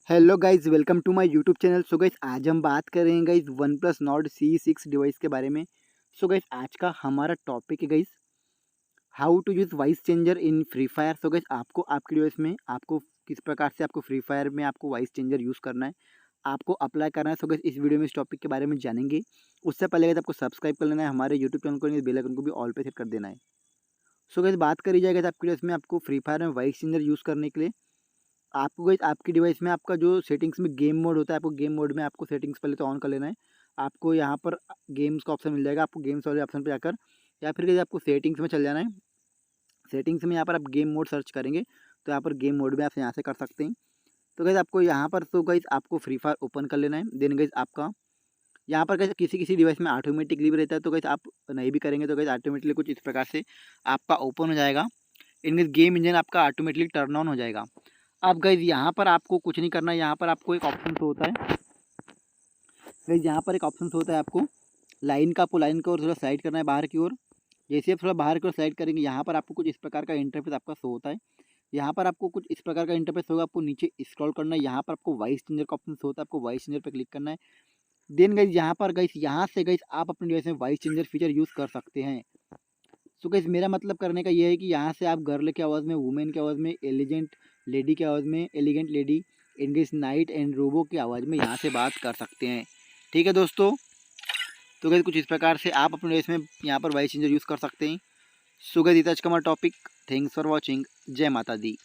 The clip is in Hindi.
Hello guys, welcome to my YouTube channel. So guys आज हम बात करेंगे guys one plus Nord C6 device के बारे में। सो गाइज आज का हमारा टॉपिक है guys how to use voice changer in free fire. So guys आपको आपकी डिवाइस में आपको किस प्रकार से आपको फ्री फायर में आपको वॉइस चेंजर यूज़ करना है, आपको अप्लाई करना है। सो गाइज इस वीडियो में इस टॉपिक के बारे में जानेंगे। उससे पहले गाइज आपको सब्सक्राइब कर लेना है हमारे यूट्यूब चैनल को, बेल आइकन को भी ऑल पे सेट कर देना है। सो गाइज बात करी जाएगा आपकी डिवाइस में आपको फ्री फायर में वॉइस चेंजर यूज़ करने के लिए आपको गाइस आपकी डिवाइस में आपका जो सेटिंग्स में गेम मोड होता है, आपको गेम मोड में आपको सेटिंग्स पहले तो ऑन कर लेना है। आपको यहाँ पर गेम्स का ऑप्शन मिल जाएगा, आपको गेम्स वाले ऑप्शन पे जाकर या फिर गाइस आपको सेटिंग्स में चल जाना है। सेटिंग्स में यहाँ पर आप गेम मोड सर्च करेंगे तो यहाँ पर गेम मोड में आप यहाँ से कर सकते हैं। तो गाइस आपको यहाँ पर तो गाइस आपको फ्री फायर ओपन कर लेना है। देन गाइस आपका यहाँ पर गाइस किसी किसी डिवाइस में ऑटोमेटिकली भी रहता है, तो गाइस आप नहीं भी करेंगे तो गाइस ऑटोमेटिकली कुछ इस प्रकार से आपका ओपन हो जाएगा। इनकेस गेम इंजन आपका ऑटोमेटिकली टर्न ऑन हो जाएगा। अब गाइज यहाँ पर आपको कुछ नहीं करना है, यहाँ पर आपको एक ऑप्शन होता है। गाइज यहाँ पर एक ऑप्शन होता है आपको लाइन का, आपको लाइन की ओर थोड़ा स्लाइड करना है बाहर की ओर। जैसे आप थोड़ा बाहर की ओर स्लाइड करेंगे यहाँ पर आपको कुछ इस प्रकार का इंटरफेस आपका शो होता है। यहाँ पर आपको कुछ इस प्रकार का इंटरफेस होगा, आपको नीचे स्क्रॉल करना है। यहाँ पर आपको वॉइस चेंजर का ऑप्शन होता है, आपको वॉइस चेंजर पर क्लिक करना है। देन गाइज यहाँ पर गाइज यहाँ से गाइज आप अपने डिवाइस में वॉइस चेंजर फीचर यूज़ कर सकते हैं। सो गाइस मेरा मतलब करने का ये है कि यहाँ से आप गर्ल की आवाज़ में, वुमेन की आवाज़ में, एलिजेंट लेडी की आवाज़ में, elegant lady, English knight and robo की आवाज़ में यहाँ से बात कर सकते हैं। ठीक है दोस्तों, तो गाइस कुछ इस प्रकार से आप अपने इसमें यहाँ पर वॉइस चेंजर यूज़ कर सकते हैं। सो गाइस इतना आज का हमारा टॉपिक। Thanks for watching. जय माता दी।